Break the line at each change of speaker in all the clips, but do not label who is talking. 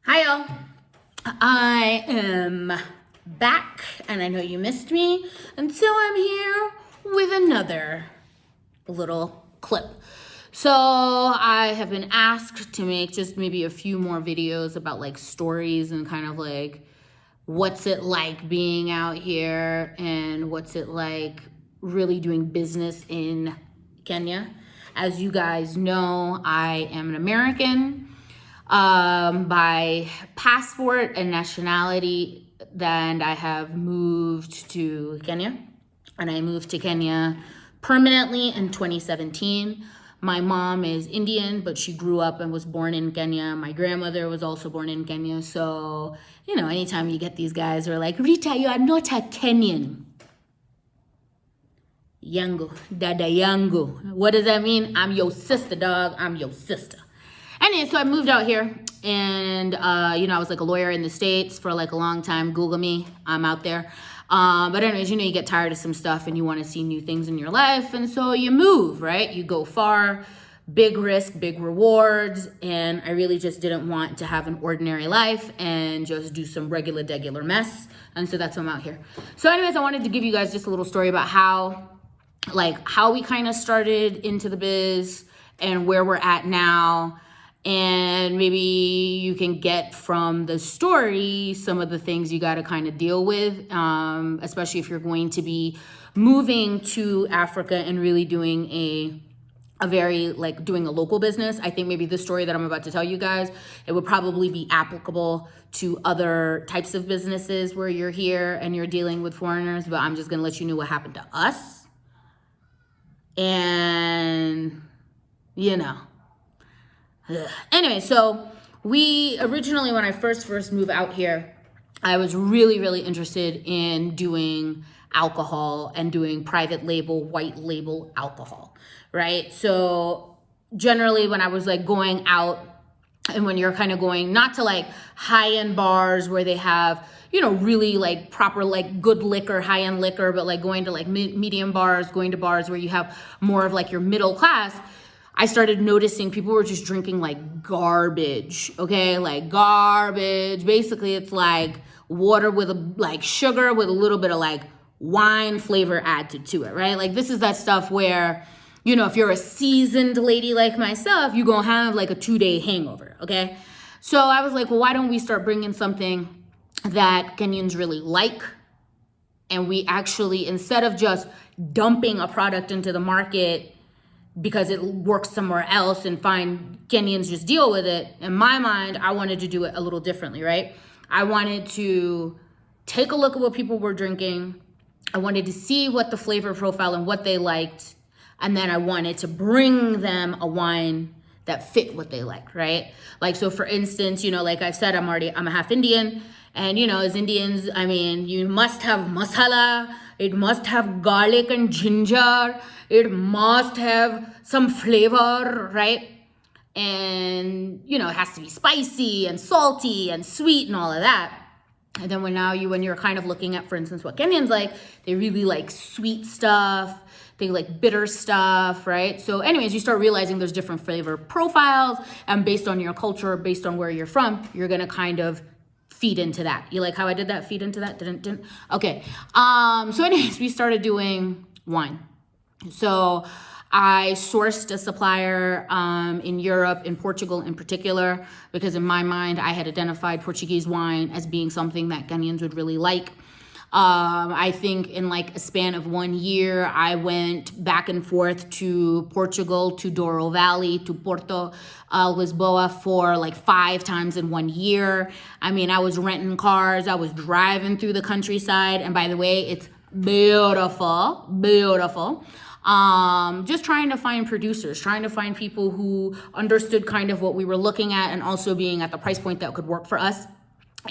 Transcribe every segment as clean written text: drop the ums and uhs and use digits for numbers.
Hi, y'all. I am back, and I know you missed me, and so I'm here with another little clip. So I have been asked to make just maybe a few more videos about like stories and kind of like what's it like being out here and what's it like really doing business in Kenya. As you guys know, I am an American by passport and nationality. Then I have moved to Kenya, and I moved to Kenya permanently in 2017. My mom is Indian, but she grew up and was born in Kenya. My grandmother was also born in Kenya. So, anytime you get these guys who are like, Rita, you are not a Kenyan. Yangu, dada yangu. What does that mean? I'm your sister, dog. I'm your sister. Anyway, so I moved out here, and I was like a lawyer in the States for like a long time. Google me, I'm out there. But anyways, you get tired of some stuff and you want to see new things in your life, and so you move, right? You go far, big risk, big rewards, and I really just didn't want to have an ordinary life and just do some regular mess, and so that's why I'm out here. So anyways, I wanted to give you guys just a little story about how we kind of started into the biz and where we're at now. And maybe you can get from the story some of the things you got to kind of deal with, especially if you're going to be moving to Africa and really doing doing a local business. I think maybe the story that I'm about to tell you guys, it would probably be applicable to other types of businesses where you're here and you're dealing with foreigners. But I'm just going to let you know what happened to us. And, Anyway, so we originally, when I first moved out here, I was really interested in doing alcohol and doing private label, white label alcohol, right? So generally when I was like going out, and when you're kind of going not to like high-end bars where they have, really like proper like good liquor, high-end liquor, but like going to like medium bars, going to bars where you have more of like your middle class, I started noticing people were just drinking like garbage, okay? Like garbage. Basically, it's like water with like sugar with a little bit of like wine flavor added to it, right? Like this is that stuff where, if you're a seasoned lady like myself, you're gonna have like a 2-day hangover, okay? So I was like, well, why don't we start bringing something that Kenyans really like? And we actually, instead of just dumping a product into the market because it works somewhere else and find Kenyans just deal with it. In my mind, I wanted to do it a little differently, right? I wanted to take a look at what people were drinking. I wanted to see what the flavor profile and what they liked. And then I wanted to bring them a wine that fit what they liked, right? Like, so for instance, like I've said, I'm a half Indian. And, as Indians, you must have masala. It must have garlic and ginger. It must have some flavor, right? And, it has to be spicy and salty and sweet and all of that. And then when you're kind of looking at, for instance, what Kenyans like, they really like sweet stuff. They like bitter stuff, right? So anyways, you start realizing there's different flavor profiles, and based on your culture, based on where you're from, you're gonna kind of feed into that. You like how I did that? Feed into that? Didn't? Okay. So anyways, we started doing wine. So I sourced a supplier in Europe, in Portugal in particular, because in my mind, I had identified Portuguese wine as being something that Kenyans would really like. I think in like a span of 1 year, I went back and forth to Portugal, to Douro Valley, to Porto, Lisboa for like 5 times in 1 year. I was renting cars. I was driving through the countryside. And by the way, it's beautiful. Just trying to find producers, trying to find people who understood kind of what we were looking at and also being at the price point that could work for us.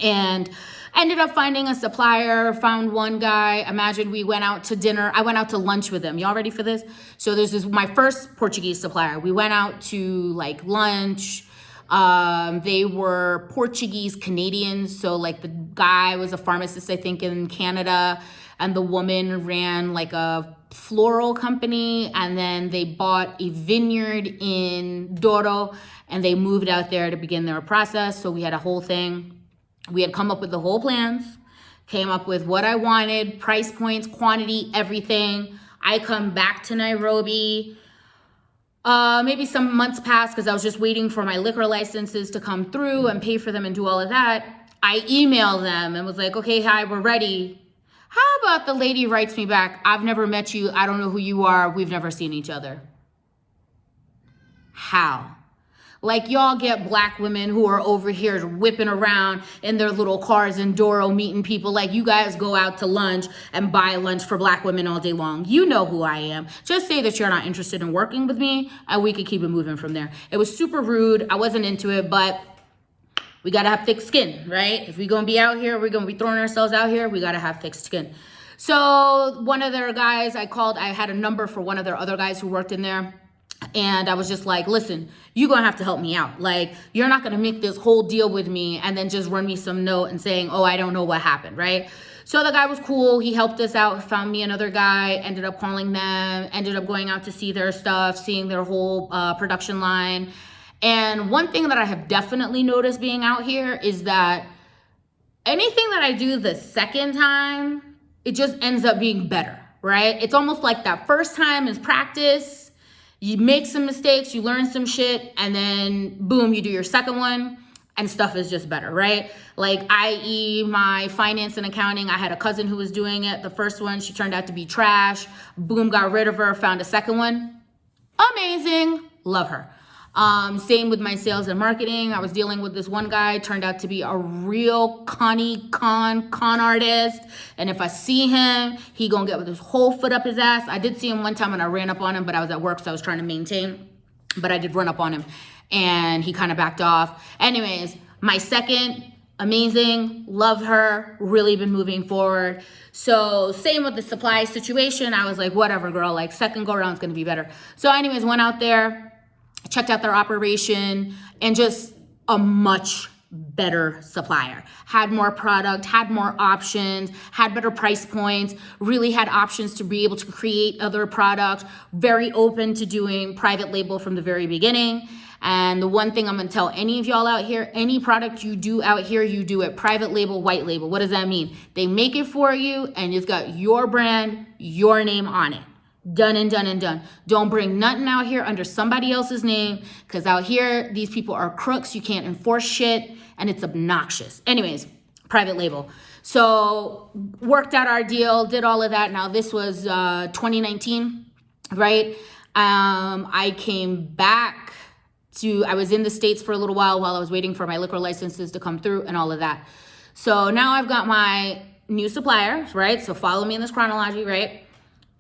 And ended up finding a supplier, found one guy. Imagine we went out to dinner. I went out to lunch with him. Y'all ready for this? So my first Portuguese supplier. We went out to like lunch. They were Portuguese Canadians. So like the guy was a pharmacist, I think, in Canada. And the woman ran like a floral company. And then they bought a vineyard in Douro. and they moved out there to begin their process. So we had a whole thing. We had come up with the whole plans, came up with what I wanted, price points, quantity, everything. I come back to Nairobi. Maybe some months passed because I was just waiting for my liquor licenses to come through and pay for them and do all of that. I emailed them and was like, okay, hi, we're ready. How about the lady writes me back, I've never met you, I don't know who you are, we've never seen each other. How? Like, y'all get black women who are over here whipping around in their little cars in Doro meeting people. Like, you guys go out to lunch and buy lunch for black women all day long. You know who I am. Just say that you're not interested in working with me and we could keep it moving from there. It was super rude. I wasn't into it, but we got to have thick skin, right? If we're going to be out here, we're going to be throwing ourselves out here, we got to have thick skin. So one of their guys, I had a number for one of their other guys who worked in there. And I was just like, listen, you're going to have to help me out. Like, you're not going to make this whole deal with me and then just run me some note and saying, oh, I don't know what happened, right? So the guy was cool. He helped us out, found me another guy, ended up calling them, ended up going out to see their stuff, seeing their whole production line. And one thing that I have definitely noticed being out here is that anything that I do the second time, it just ends up being better, right? It's almost like that first time is practice. You make some mistakes, you learn some shit, and then boom, you do your second one and stuff is just better, right? Like, i.e. my finance and accounting, I had a cousin who was doing it. The first one, she turned out to be trash. Boom, got rid of her, found a second one. Amazing, love her. Same with my sales and marketing. I was dealing with this one guy, turned out to be a real con artist. And if I see him, he gonna get with his whole foot up his ass. I did see him one time and I ran up on him, but I was at work, so I was trying to maintain. But I did run up on him and he kind of backed off. Anyways, my second, amazing, love her, really been moving forward. So same with the supply situation. I was like, whatever, girl, like second go around is gonna be better. So anyways, went out there, checked out their operation, and just a much better supplier. Had more product, had more options, had better price points, really had options to be able to create other products, very open to doing private label from the very beginning. And the one thing I'm gonna tell any of y'all out here, any product you do out here, you do it private label, white label. What does that mean? They make it for you and it's got your brand, your name on it. Done and done and done. Don't bring nothing out here under somebody else's name, because out here, these people are crooks. You can't enforce shit, and it's obnoxious. Anyways, private label. So worked out our deal, did all of that. Now this was 2019, right? I came back I was in the States for a little while I was waiting for my liquor licenses to come through and all of that. So now I've got my new suppliers, right? So follow me in this chronology, right?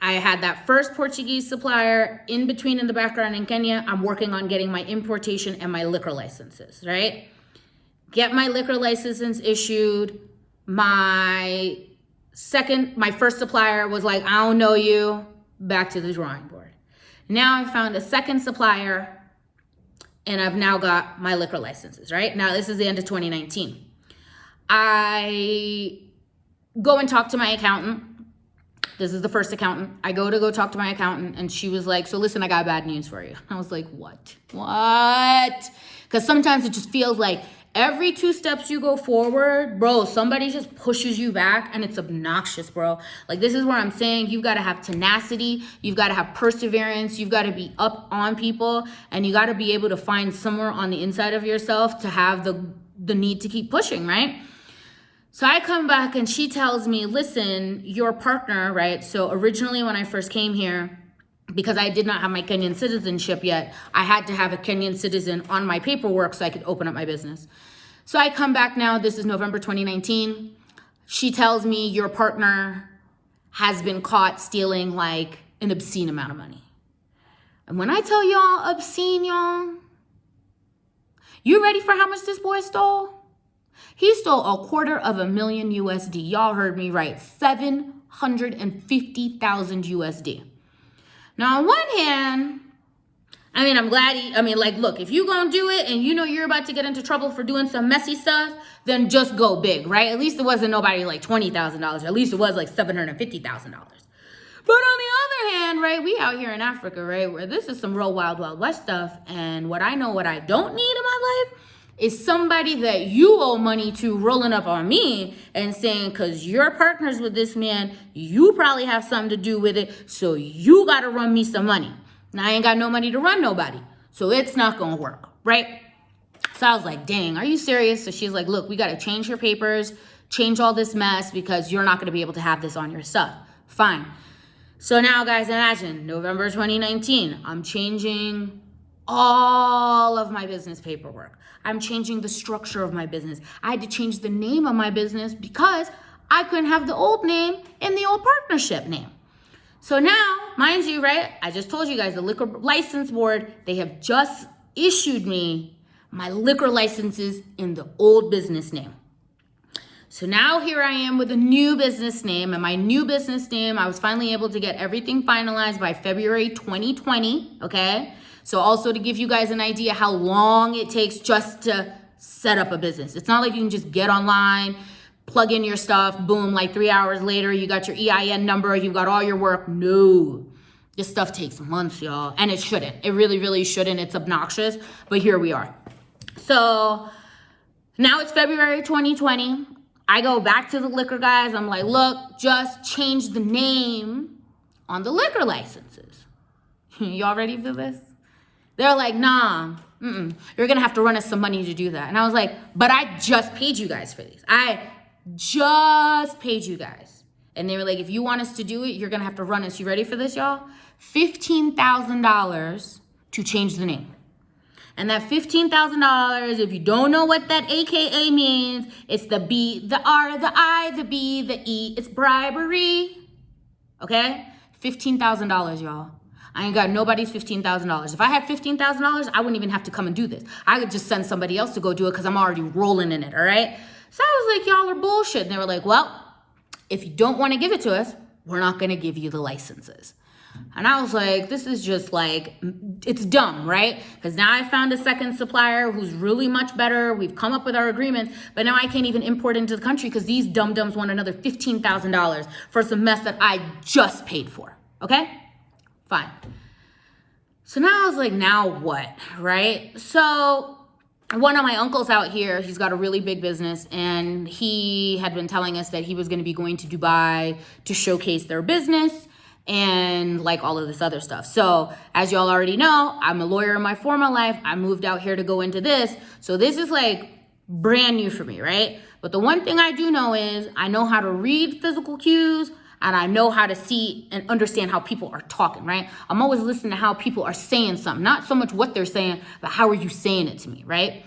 I had that first Portuguese supplier in between in the background in Kenya. I'm working on getting my importation and my liquor licenses, right? Get my liquor licenses issued. My first supplier was like, I don't know you, back to the drawing board. Now I found a second supplier and I've now got my liquor licenses, right? Now this is the end of 2019. I go and talk to my accountant. This is the first accountant. I go talk to my accountant and she was like, so listen, I got bad news for you. I was like, what? Because sometimes it just feels like every 2 steps you go forward, bro, somebody just pushes you back and it's obnoxious, bro. Like, this is where I'm saying you've got to have tenacity. You've got to have perseverance. You've got to be up on people and you got to be able to find somewhere on the inside of yourself to have the need to keep pushing, right? So I come back and she tells me, listen, your partner, right? So originally when I first came here, because I did not have my Kenyan citizenship yet, I had to have a Kenyan citizen on my paperwork so I could open up my business. So I come back now, this is November 2019. She tells me your partner has been caught stealing like an obscene amount of money. And when I tell y'all obscene, y'all, you ready for how much this boy stole? He stole $250,000 USD. Y'all heard me right. 750,000 USD. Now, on one hand, I'm glad look, if you gonna do it and you know you're about to get into trouble for doing some messy stuff, then just go big, right? At least it wasn't nobody like $20,000. At least it was like $750,000. But on the other hand, right, we out here in Africa, right, where this is some real wild, wild west stuff. And what I know, what I don't need in my life is somebody that you owe money to rolling up on me and saying, because you're partners with this man, you probably have something to do with it, so you got to run me some money. Now, I ain't got no money to run nobody, so it's not going to work, right? So I was like, dang, are you serious? So she's like, look, we got to change your papers, change all this mess, because you're not going to be able to have this on your stuff. Fine. So now, guys, imagine November 2019, I'm changing all of my business paperwork. I'm changing the structure of my business. I had to change the name of my business because I couldn't have the old name in the old partnership name. So now, mind you, right, I just told you guys, the liquor license board, they have just issued me my liquor licenses in the old business name. So now here I am with a new business name, and my new business name, I was finally able to get everything finalized by February 2020, okay? So also to give you guys an idea how long it takes just to set up a business. It's not like you can just get online, plug in your stuff, boom, like 3 hours later, you got your EIN number, you've got all your work. No, this stuff takes months, y'all. And it shouldn't. It really, really shouldn't. It's obnoxious, but here we are. So now it's February 2020. I go back to the liquor guys. I'm like, look, just change the name on the liquor licenses. Y'all ready for this? They're like, nah, you're going to have to run us some money to do that. And I was like, but I just paid you guys for these. I just paid you guys. And they were like, if you want us to do it, you're going to have to run us. You ready for this, y'all? $15,000 to change the name. And that $15,000, if you don't know what that AKA means, it's the B, the R, the I, the B, the E. It's bribery. Okay? $15,000, y'all. I ain't got nobody's $15,000. If I had $15,000, I wouldn't even have to come and do this. I could just send somebody else to go do it because I'm already rolling in it, all right? So I was like, y'all are bullshit. And they were like, well, if you don't want to give it to us, we're not going to give you the licenses. And I was like, this is just like, it's dumb, right? Because now I found a second supplier who's really much better. We've come up with our agreements, but now I can't even import into the country because these dum-dums want another $15,000 for some mess that I just paid for, okay? Fine. So now I was like, now what, right? So one of my uncles out here, he's got a really big business, and he had been telling us that he was going to be going to Dubai to showcase their business and like all of this other stuff. So as y'all already know, I'm a lawyer in my former life. I moved out here to go into this. So this is like brand new for me, right? But the one thing I do know is I know how to read physical cues, and I know how to see and understand how people are talking, right? I'm always listening to how people are saying something, not so much what they're saying, but how are you saying it to me, right?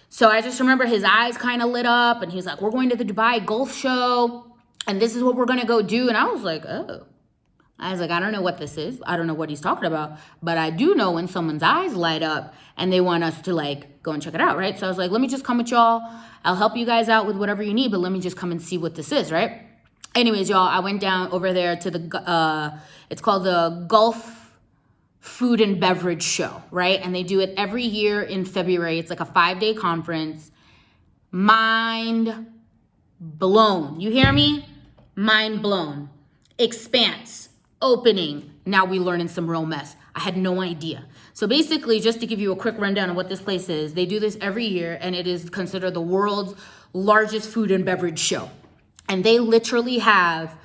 So I just remember his eyes kind of lit up, and he was like, we're going to the Dubai Gulf show, and this is what we're going to go do. And I was like, oh. I was like, I don't know what this is. I don't know what he's talking about, but I do know when someone's eyes light up and they want us to like go and check it out, right? So I was like, let me just come with y'all. I'll help you guys out with whatever you need, but let me just come and see what this is, right? Anyways, y'all, I went down over there to the, it's called the Gulf Food and Beverage Show, right? And they do it every year in February. It's like a 5-day conference. Mind blown. You hear me? Mind blown. Expanse. Opening. Now we learning some real mess. I had no idea. So basically, just to give you a quick rundown of what this place is, they do this every year, and it is considered the world's largest food and beverage show. And they literally have,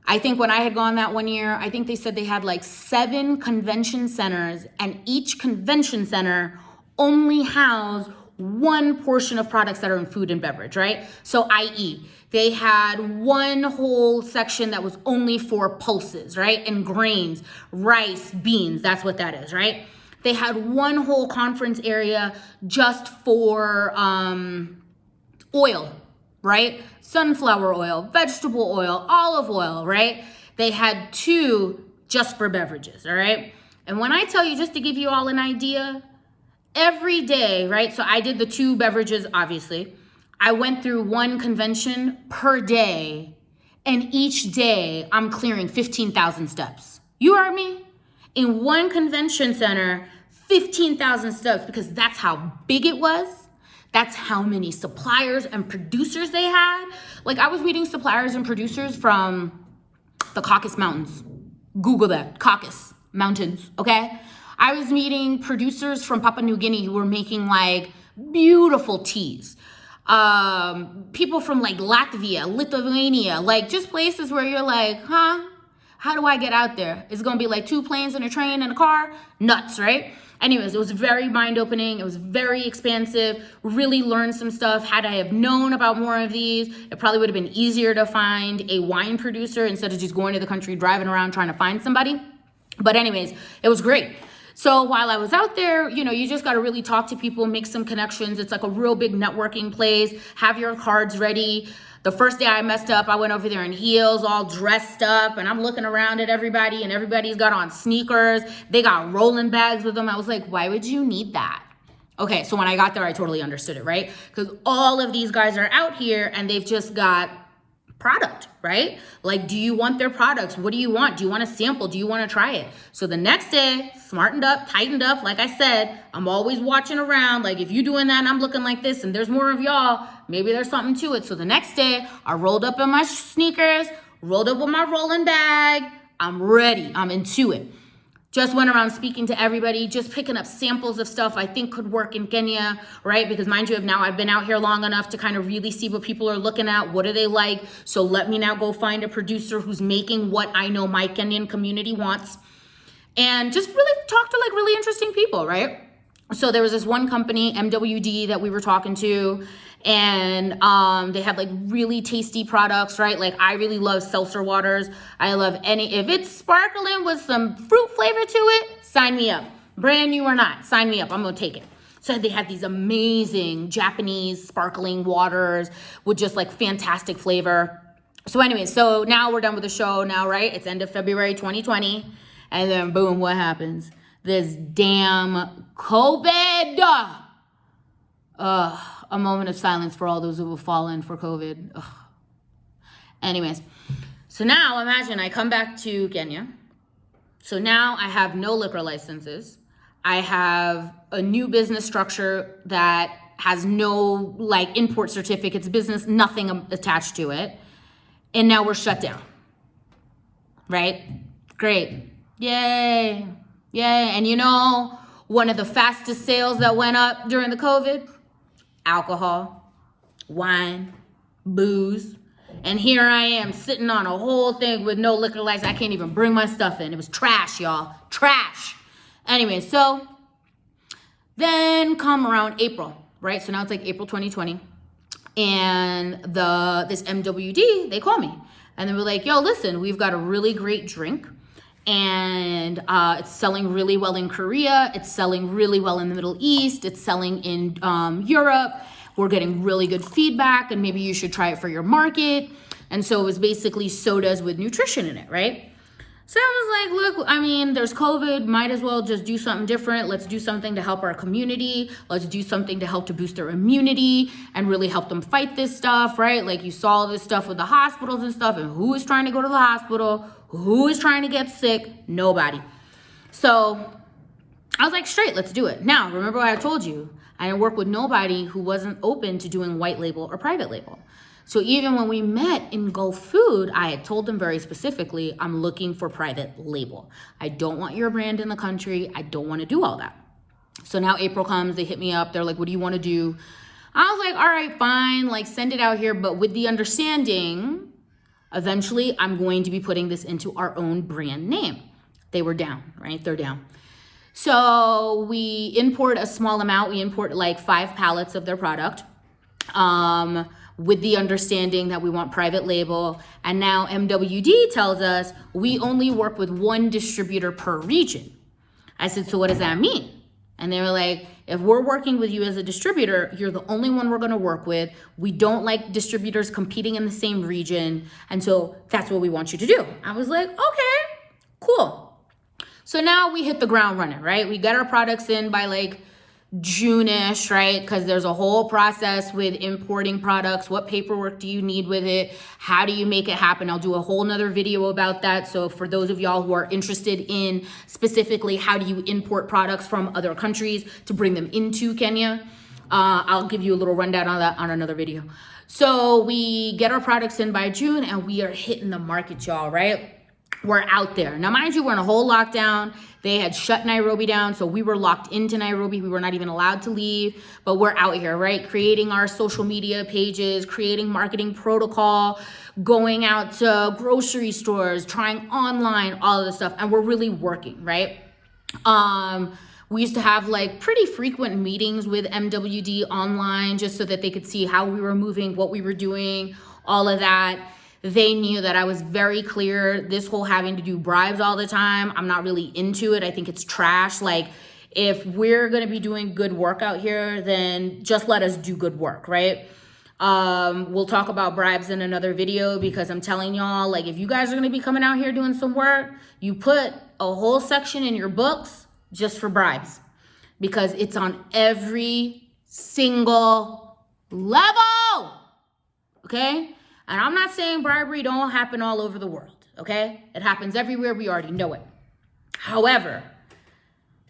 I think when I had gone that one year, I think they said they had like 7 convention centers, and each convention center only housed one portion of products that are in food and beverage, right? So i.e., they had one whole section that was only for pulses, right? And grains, rice, beans, that's what that is, right? They had one whole conference area just for oil, right? Sunflower oil, vegetable oil, olive oil, right? They had 2 just for beverages, all right? And when I tell you, just to give you all an idea, every day, right? So I did the 2 beverages, obviously. I went through 1 convention per day, and each day I'm clearing 15,000 steps. You heard me? In 1 convention center, 15,000 steps, because that's how big it was. That's how many suppliers and producers they had. Like, I was meeting suppliers and producers from the Caucasus Mountains, Google that, Caucasus Mountains, okay? I was meeting producers from Papua New Guinea who were making like beautiful teas. People from like Latvia, Lithuania, like just places where you're like, huh? How do I get out there? Is it gonna be like 2 planes and a train and a car? Nuts, right? Anyways, it was very mind-opening. It was very expansive. Really learned some stuff. Had I have known about more of these, it probably would have been easier to find a wine producer instead of just going to the country, driving around trying to find somebody. But anyways, it was great. So while I was out there, you just got to really talk to people, make some connections. It's like a real big networking place. Have your cards ready. The first day I messed up, I went over there in heels, all dressed up, and I'm looking around at everybody, and everybody's got on sneakers. They got rolling bags with them. I was like, why would you need that? Okay, so when I got there, I totally understood it, right? Because all of these guys are out here, and they've just got product, right? Like, do you want their products? What do you want? Do you want a sample? Do you want to try it? So the next day, smartened up, tightened up. Like I said, I'm always watching around. Like, if you're doing that and I'm looking like this and there's more of y'all, maybe there's something to it. So the next day, I rolled up in my sneakers, rolled up with my rolling bag. I'm ready. I'm into it. Just went around speaking to everybody, just picking up samples of stuff I think could work in Kenya, right? Because mind you, I've been out here long enough to kind of really see what people are looking at. What do they like? So let me now go find a producer who's making what I know my Kenyan community wants. And just really talk to like really interesting people, right? So there was this one company, MWD, that we were talking to, and they had like really tasty products, right? Like I really love seltzer waters. I love if it's sparkling with some fruit flavor to it, sign me up. Brand new or not, sign me up. I'm gonna take it. So they had these amazing Japanese sparkling waters with just like fantastic flavor. So anyway, so now we're done with the show now, right? It's end of February 2020. And then boom, what happens? This damn COVID. A moment of silence for all those who have fallen for COVID. Ugh. Anyways, so now imagine I come back to Kenya. So now I have no liquor licenses. I have a new business structure that has no like import certificates, business, nothing attached to it. And now we're shut down. Right? Great. Yay. Yay. And one of the fastest sales that went up during the COVID? Alcohol, wine, booze. And here I am sitting on a whole thing with no liquor license. I can't even bring my stuff in. It was trash, y'all. Trash. Anyway, so then come around April, right? So now it's like April 2020. And this MWD, they call me. And they were like, yo, listen, we've got a really great drink. And it's selling really well in Korea. It's selling really well in the Middle East. It's selling in Europe. We're getting really good feedback, and maybe you should try it for your market. And so it was basically sodas with nutrition in it, right? So I was like, look, there's COVID. Might as well just do something different. Let's do something to help our community. Let's do something to help to boost their immunity and really help them fight this stuff, right? Like you saw this stuff with the hospitals and stuff, and who is trying to go to the hospital? Who is trying to get sick? Nobody. So I was like, straight, let's do it. Now, remember what I told you. I didn't work with nobody who wasn't open to doing white label or private label. So even when we met in Gulfood, I had told them very specifically, I'm looking for private label. I don't want your brand in the country. I don't want to do all that. So now April comes, they hit me up. They're like, what do you want to do? I was like, all right, fine. Like send it out here. But with the understanding, eventually I'm going to be putting this into our own brand name. They were down, right? They're down. So we import a small amount. We import like 5 pallets of their product. With the understanding that we want private label. And now MWD tells us we only work with 1 distributor per region. I said, so what does that mean? And they were like, if we're working with you as a distributor, you're the only one we're gonna work with. We don't like distributors competing in the same region. And so that's what we want you to do. I was like, okay, cool. So now we hit the ground running, right? We got our products in by like June-ish, right? Because there's a whole process with importing products. What paperwork do you need with it? How do you make it happen? I'll do a whole nother video about that. So for those of y'all who are interested in specifically how do you import products from other countries to bring them into Kenya, I'll give you a little rundown on that on another video. So we get our products in by June and we are hitting the market, y'all, right? we're out there. Now, mind you, we're in a whole lockdown. They had shut Nairobi down, so we were locked into Nairobi. We were not even allowed to leave, but we're out here, right? Creating our social media pages, creating marketing protocol, going out to grocery stores, trying online, all of this stuff, and we're really working, right? We used to have like pretty frequent meetings with MWD online just so that they could see how we were moving, what we were doing, all of that. They knew that I was very clear. This whole having to do bribes all the time, I'm not really into it. I think it's trash. Like, if we're going to be doing good work out here, then just let us do good work, right? We'll talk about bribes in another video, because I'm telling y'all, like, if you guys are going to be coming out here doing some work, you put a whole section in your books just for bribes, because it's on every single level, okay? And I'm not saying bribery don't happen all over the world, okay? It happens everywhere. We already know it. However,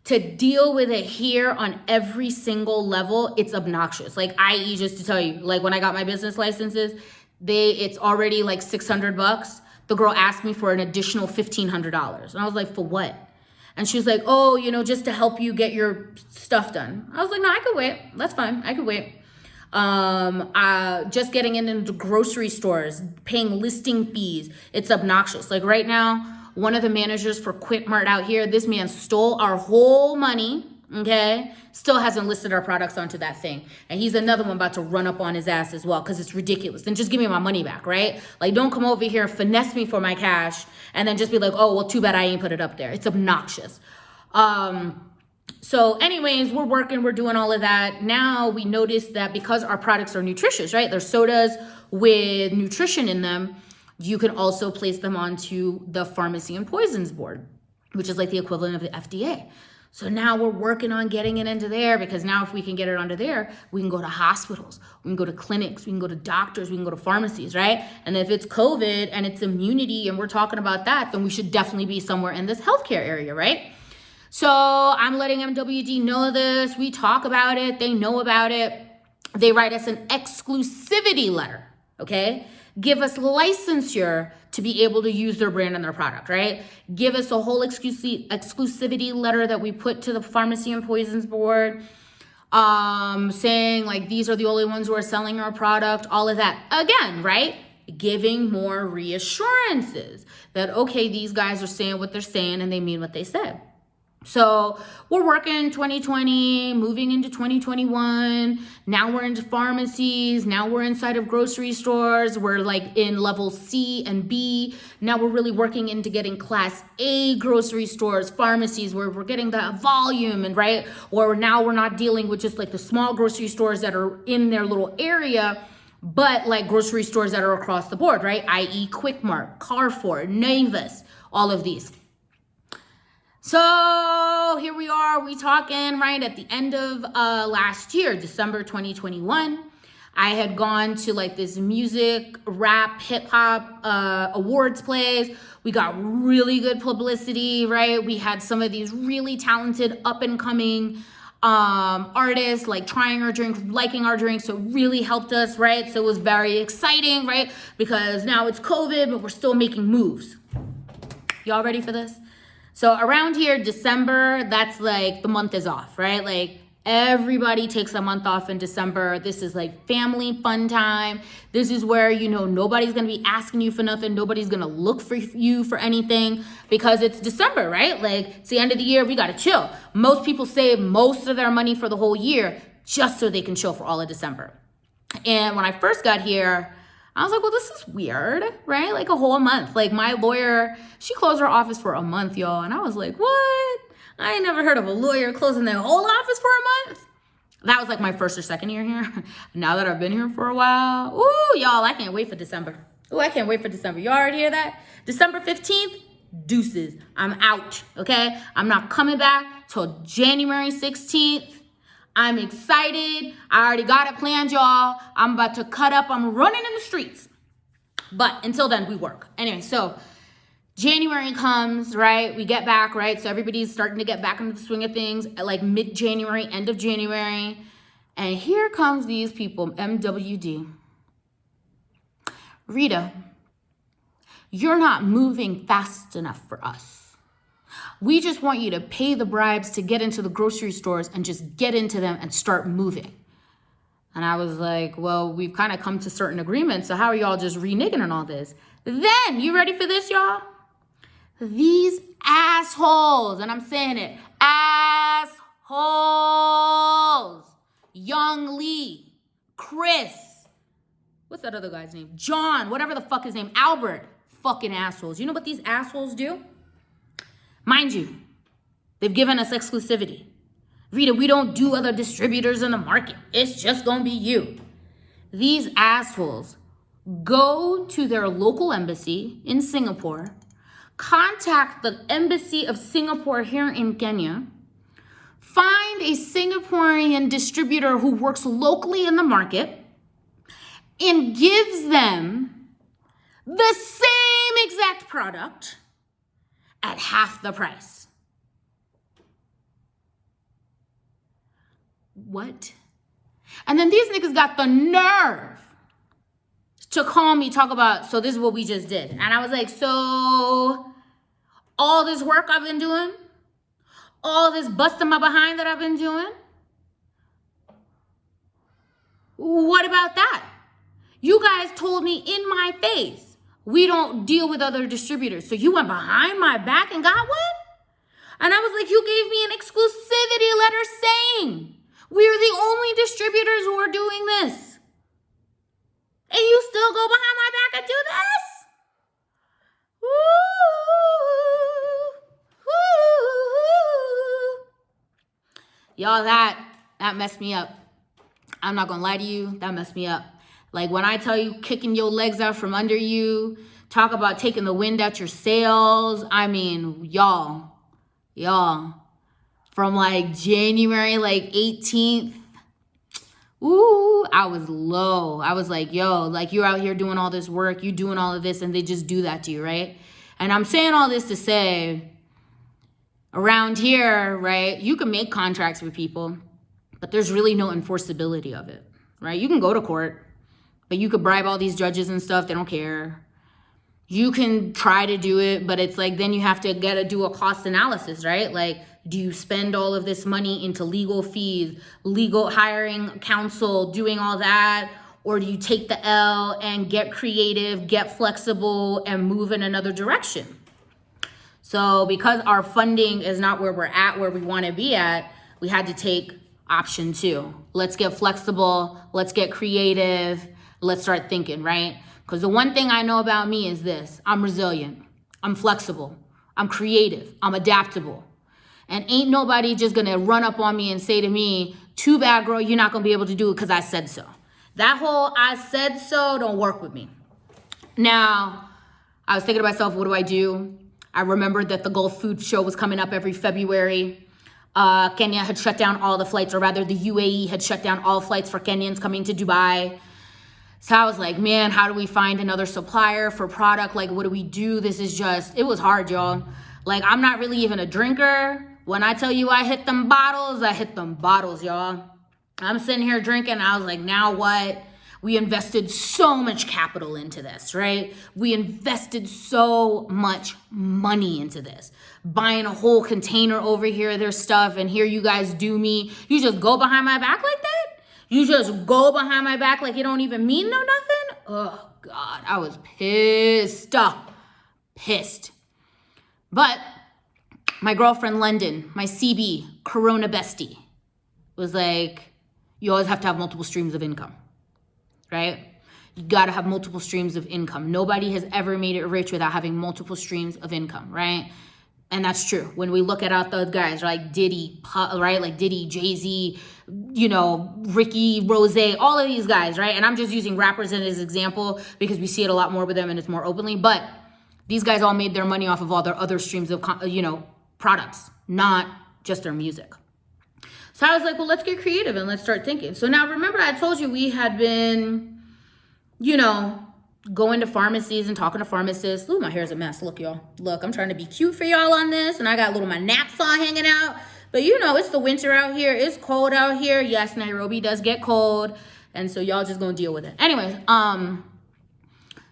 to deal with it here on every single level, it's obnoxious. Like, i.e., just to tell you, like, when I got my business licenses, it's already like $600. The girl asked me for an additional $1,500. And I was like, for what? And she was like, oh, just to help you get your stuff done. I was like, no, I could wait. That's fine. I could wait. Just getting into grocery stores, paying listing fees. It's obnoxious. Like, right now, one of the managers for Quick Mart out here, this man stole our whole money, okay? Still hasn't listed our products onto that thing. And he's another one about to run up on his ass as well, because it's ridiculous. Then just give me my money back, right? Like, don't come over here, finesse me for my cash, and then just be like, oh, well, too bad I ain't put it up there. It's obnoxious. So anyways, we're working, we're doing all of that. Now we noticed that because our products are nutritious, right? They're sodas with nutrition in them. You can also place them onto the Pharmacy and Poisons Board, which is like the equivalent of the FDA. So now we're working on getting it into there, because now if we can get it onto there, we can go to hospitals, we can go to clinics, we can go to doctors, we can go to pharmacies, right? And if it's COVID and it's immunity and we're talking about that, then we should definitely be somewhere in this healthcare area, right? So I'm letting MWD know this. We talk about it. They know about it. They write us an exclusivity letter, okay? Give us licensure to be able to use their brand and their product, right? Give us a whole exclusivity letter that we put to the Pharmacy and Poisons Board, saying like, these are the only ones who are selling our product, all of that. Again, right? Giving more reassurances that, okay, these guys are saying what they're saying and they mean what they said. So we're working 2020, moving into 2021. Now we're into pharmacies. Now we're inside of grocery stores. We're like in level C and B. Now we're really working into getting class A grocery stores, pharmacies, where we're getting that volume, and right? Or now we're not dealing with just like the small grocery stores that are in their little area, but like grocery stores that are across the board, right? i.e. Quick Mart, Carrefour, Navis, all of these. So here we are, we talking right at the end of last year, December 2021. I had gone to like this music, rap, hip hop awards plays. We got really good publicity, right? We had some of these really talented up and coming artists like trying our drink, liking our drink. So it really helped us, right? So it was very exciting, right? Because now it's COVID, but we're still making moves. Y'all ready for this? So around here, December, that's like the month is off, right? Like everybody takes a month off in December. This is like family fun time. This is where, nobody's going to be asking you for nothing. Nobody's going to look for you for anything, because it's December, right? Like it's the end of the year. We got to chill. Most people save most of their money for the whole year just so they can chill for all of December. And when I first got here, I was like, well, this is weird, right? Like a whole month. Like my lawyer, she closed her office for a month, y'all. And I was like, what? I ain't never heard of a lawyer closing their whole office for a month. That was like my first or second year here. Now that I've been here for a while, ooh, y'all, I can't wait for December. Ooh, I can't wait for December. Y'all already hear that? December 15th, deuces. I'm out, okay? I'm not coming back till January 16th. I'm excited. I already got it planned, y'all. I'm about to cut up. I'm running in the streets. But until then, we work. Anyway, so January comes, right? We get back, right? So everybody's starting to get back into the swing of things at like mid-January, end of January. And here comes these people, MWD. Rita, you're not moving fast enough for us. We just want you to pay the bribes to get into the grocery stores and just get into them and start moving. And I was like, well, we've kind of come to certain agreements, so how are y'all just reneging on all this? Then, you ready for this, y'all? These assholes, and I'm saying it, assholes, Young Lee, Chris, what's that other guy's name? John, whatever the fuck his name, Albert, fucking assholes. You know what these assholes do? Mind you, they've given us exclusivity. Rita, we don't do other distributors in the market. It's just gonna be you. These assholes go to their local embassy in Singapore, contact the embassy of Singapore here in Kenya, find a Singaporean distributor who works locally in the market, and gives them the same exact product at half the price. What? And then these niggas got the nerve to call me, talk about, so this is what we just did. And I was like, so all this work I've been doing, all this busting my behind that I've been doing, what about that? You guys told me in my face, we don't deal with other distributors. So you went behind my back and got one? And I was like, you gave me an exclusivity letter saying we're the only distributors who are doing this. And you still go behind my back and do this? Y'all, that messed me up. I'm not gonna lie to you, that messed me up. Like when I tell you kicking your legs out from under you, talk about taking the wind out your sails. I mean, y'all, from like January 18th, I was low. I was like, yo, like you're out here doing all this work, you doing all of this, and they just do that to you, right? And I'm saying all this to say, around here, right, you can make contracts with people, but there's really no enforceability of it, right? You can go to court, but you could bribe all these judges and stuff, they don't care. You can try to do it, but it's like, then you have to do a cost analysis, right? Like, do you spend all of this money into legal fees, legal hiring counsel, doing all that? Or do you take the L and get creative, get flexible, and move in another direction? So because our funding is not where we're at, where we want to be at, we had to take option 2. Let's get flexible. Let's get creative. Let's start thinking, right? Because the one thing I know about me is this. I'm resilient. I'm flexible. I'm creative. I'm adaptable. And ain't nobody just going to run up on me and say to me, too bad, girl, you're not going to be able to do it because I said so. That whole I said so don't work with me. Now, I was thinking to myself, what do I do? I remembered that the Gulf Food Show was coming up every February. Kenya had shut down all the flights, or rather the UAE had shut down all flights for Kenyans coming to Dubai. So I was like, man, how do we find another supplier for product? Like, what do we do? It was hard, y'all. Like, I'm not really even a drinker. When I tell you I hit them bottles, y'all. I'm sitting here drinking. I was like, now what? We invested so much capital into this, right? We invested so much money into this. Buying a whole container over here of their stuff, and here you guys do me. You just go behind my back like that? You just go behind my back like it don't even mean no nothing? Oh, God, I was pissed. But my girlfriend, London, my CB, Corona bestie, was like, you always have to have multiple streams of income, right? You got to have multiple streams of income. Nobody has ever made it rich without having multiple streams of income, right? And that's true. When we look at all those guys, like Diddy, right? Like Diddy, Jay-Z, Ricky, Rose, all of these guys, right? And I'm just using rappers as an example because we see it a lot more with them and it's more openly. But these guys all made their money off of all their other streams of, products, not just their music. So I was like, well, let's get creative and let's start thinking. So now remember I told you we had been, going to pharmacies and talking to pharmacists. Ooh, my hair's a mess. Look, y'all. Look, I'm trying to be cute for y'all on this. And I got my naps on hanging out. But it's the winter out here. It's cold out here. Yes, Nairobi does get cold. And so y'all just gonna deal with it. Anyways,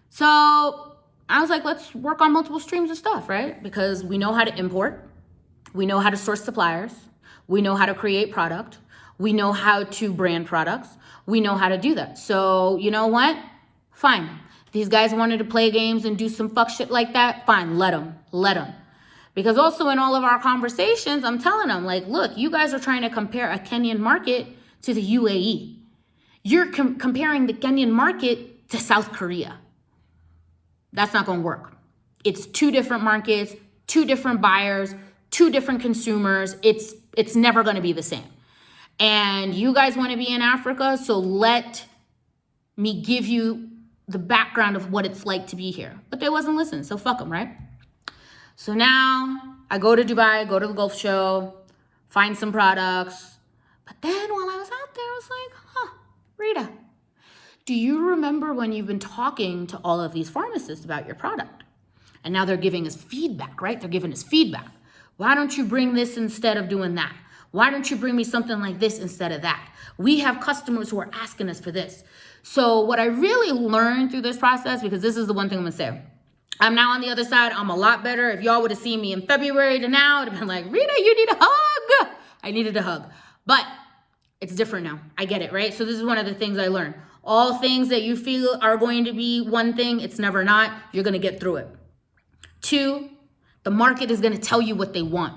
so I was like, let's work on multiple streams of stuff, right? Because we know how to import. We know how to source suppliers. We know how to create product. We know how to brand products. We know how to do that. So you know what? Fine. These guys wanted to play games and do some fuck shit like that. Fine, let them. Because also in all of our conversations, I'm telling them, like, look, you guys are trying to compare a Kenyan market to the UAE. You're comparing the Kenyan market to South Korea. That's not going to work. It's two different markets, two different buyers, two different consumers. It's never going to be the same. And you guys want to be in Africa, so let me give you the background of what it's like to be here. But they wasn't listening, so fuck them, right? So now I go to Dubai, go to the Gulf show, find some products. But then while I was out there, I was like, Rita, do you remember when you've been talking to all of these pharmacists about your product? And now they're giving us feedback, right? They're giving us feedback. Why don't you bring this instead of doing that? Why don't you bring me something like this instead of that? We have customers who are asking us for this. So what I really learned through this process, because this is the one thing I'm gonna say, I'm now on the other side. I'm a lot better. If y'all would have seen me in February to now, it would have been like, Rita, you need a hug. I needed a hug. But it's different now. I get it, right? So this is one of the things I learned. All things that you feel are going to be one thing, it's never not. You're going to get through it. 2, the market is going to tell you what they want.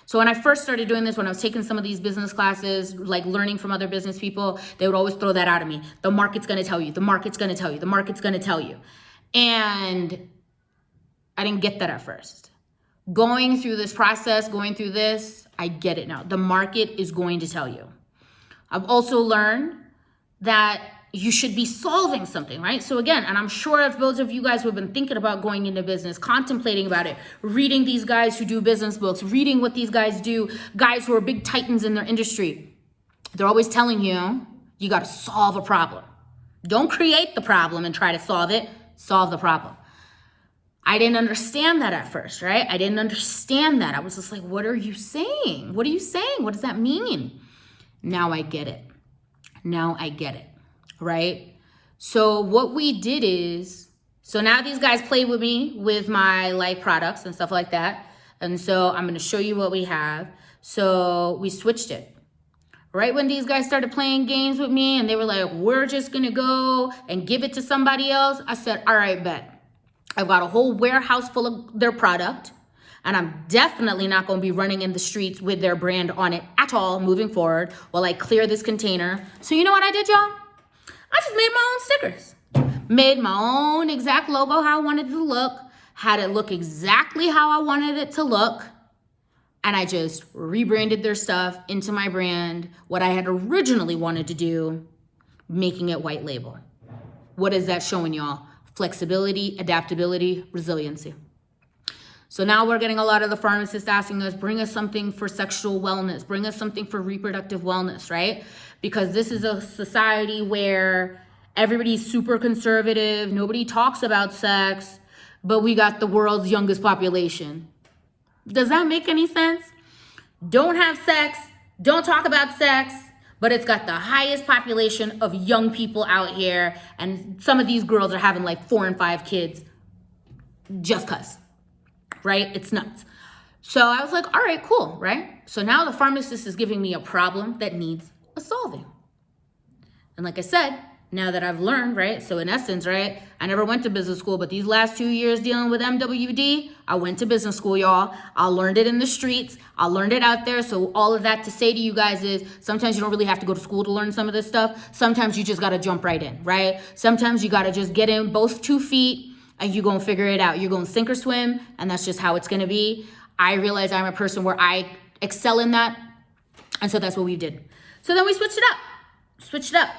So when I first started doing this, when I was taking some of these business classes, like learning from other business people, they would always throw that out at me. The market's going to tell you. The market's going to tell you. The market's going to tell you. And I didn't get that at first. Going through this process, going through this, I get it now. The market is going to tell you. I've also learned that you should be solving something, right? So again, and I'm sure if those of you guys who have been thinking about going into business, contemplating about it, reading these guys who do business books, reading what these guys do, guys who are big titans in their industry, they're always telling you, you got to solve a problem. Don't create the problem and try to solve it. Solve the problem. I didn't understand that at first, right? I didn't understand that. I was just like, what are you saying? What are you saying? What does that mean? Now I get it. Now I get it, right? So what we did is, so now these guys play with me with my like products and stuff like that. And so I'm going to show you what we have. So we switched it. Right when these guys started playing games with me and they were like, we're just going to go and give it to somebody else. I said, all right, bet. I've got a whole warehouse full of their product, and I'm definitely not going to be running in the streets with their brand on it at all moving forward while I clear this container. So you know what I did, y'all? I just made my own stickers. Made my own exact logo how I wanted it to look, had it look exactly how I wanted it to look, and I just rebranded their stuff into my brand, what I had originally wanted to do, making it white label. What is that showing y'all? Flexibility, adaptability, resiliency. So now we're getting a lot of the pharmacists asking us, bring us something for sexual wellness, bring us something for reproductive wellness, right? Because this is a society where everybody's super conservative, nobody talks about sex, but we got the world's youngest population. Does that make any sense? Don't have sex, don't talk about sex, but it's got the highest population of young people out here. And some of these girls are having like 4 and 5 kids just cuz, right? It's nuts. So I was like, all right, cool, right? So now the pharmacist is giving me a problem that needs a solving. And like I said, now that I've learned, right? So in essence, right? I never went to business school, but these last 2 years dealing with MWD, I went to business school, y'all. I learned it in the streets. I learned it out there. So all of that to say to you guys is sometimes you don't really have to go to school to learn some of this stuff. Sometimes you just got to jump right in, right? Sometimes you got to just get in both 2 feet and you're going to figure it out. You're going to sink or swim, and that's just how it's going to be. I realize I'm a person where I excel in that. And so that's what we did. So then we switched it up.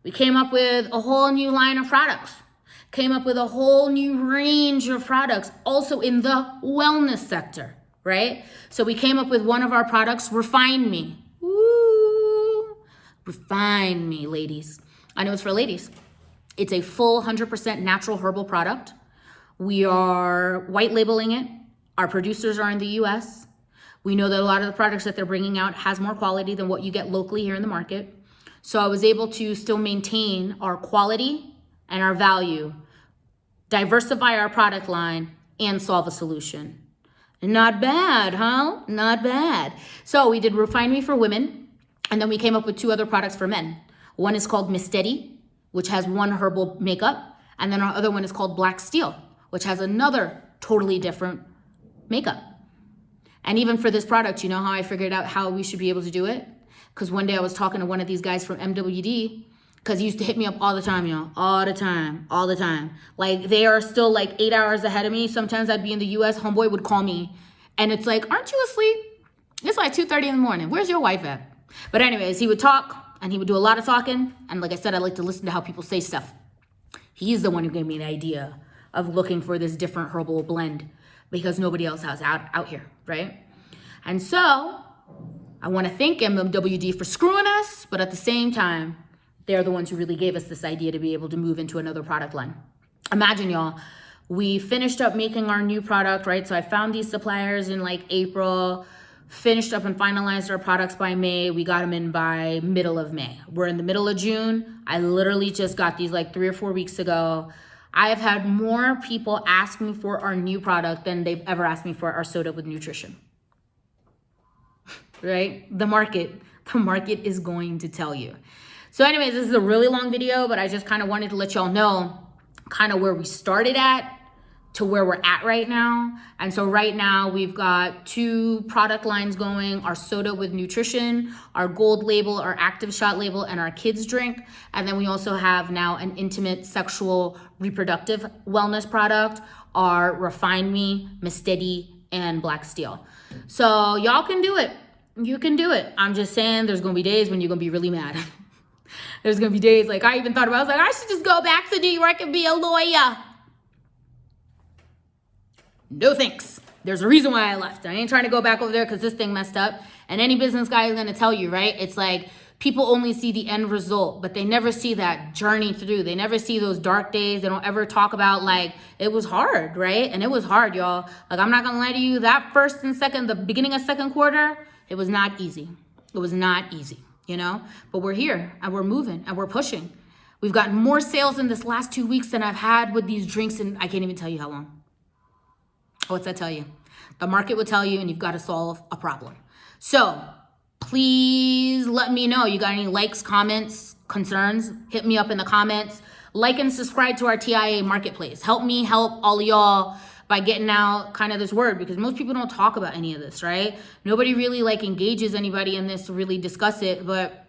We came up with a whole new line of products, came up with a whole new range of products, also in the wellness sector, right? So we came up with one of our products, Refine Me. Woo! Refine Me, ladies. I know it's for ladies. It's a full 100% natural herbal product. We are white labeling it. Our producers are in the US. We know that a lot of the products that they're bringing out has more quality than what you get locally here in the market. So I was able to still maintain our quality and our value diversify our product line, and solve a solution. Not bad, huh? Not bad. So we did Refine Me for women, and then we came up with 2 other products for men. One is called Miss Steady, which has one herbal makeup, and then our other one is called Black Steel, which has another totally different makeup. And even for this product, you know how I figured out how we should be able to do it? Because one day I was talking to one of these guys from MWD, because he used to hit me up all the time, y'all. All the time. Like, they are still like 8 hours ahead of me. Sometimes I'd be in the US, homeboy would call me, and it's like, aren't you asleep? It's like 2:30 in the morning. Where's your wife at? But anyways, he would talk, and he would do a lot of talking. And like I said, I like to listen to how people say stuff. He's the one who gave me the idea of looking for this different herbal blend, because nobody else has out here, right? And so I want to thank MWD for screwing us, but at the same time, they're the ones who really gave us this idea to be able to move into another product line. Imagine, y'all, we finished up making our new product, right? So I found these suppliers in like April, finished up and finalized our products by May. We got them in by middle of May. We're in the middle of June. I literally just got these like 3 or 4 weeks ago. I have had more people ask me for our new product than they've ever asked me for our soda with nutrition. Right? The market is going to tell you. So anyways, this is a really long video, but I just kind of wanted to let y'all know kind of where we started at to where we're at right now. And so right now we've got 2 product lines going: our soda with nutrition, our gold label, our active shot label, and our kids drink. And then we also have now an intimate sexual reproductive wellness product, our Refine Me, Miss Steady, and Black Steel. So y'all can do it. You can do it. I'm just saying, there's gonna be days when you're gonna be really mad. There's gonna be days, like I even thought about, I was like, I should just go back to New York and be a lawyer. No thanks. There's a reason why I left. I ain't trying to go back over there because this thing messed up. And any business guy is gonna tell you, right? It's like, people only see the end result, but they never see that journey through. They never see those dark days. They don't ever talk about, like, it was hard, right? And it was hard, y'all. Like, I'm not gonna lie to you, that first and second, the beginning of second quarter, it was not easy. It was not easy, you know? But we're here, and we're moving, and we're pushing. We've gotten more sales in this last 2 weeks than I've had with these drinks, and I can't even tell you how long. What's that tell you? The market will tell you, and you've got to solve a problem. So please let me know. You got any likes, comments, concerns? Hit me up in the comments. Like and subscribe to our TIA marketplace. Help me help all of y'all by getting out kind of this word, because most people don't talk about any of this, right? Nobody really like engages anybody in this to really discuss it, but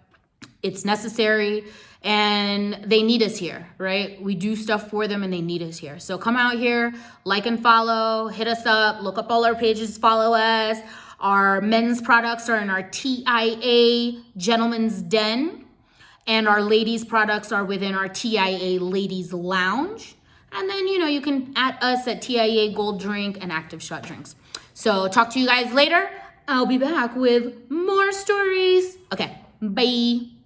it's necessary and they need us here, right? We do stuff for them and they need us here. So come out here, like and follow, hit us up, look up all our pages, follow us. Our men's products are in our TIA Gentleman's Den, and our ladies products are within our TIA Ladies Lounge. And then, you know, you can add us at TIA Gold Drink and Active Shot Drinks. So talk to you guys later. I'll be back with more stories. Okay, bye.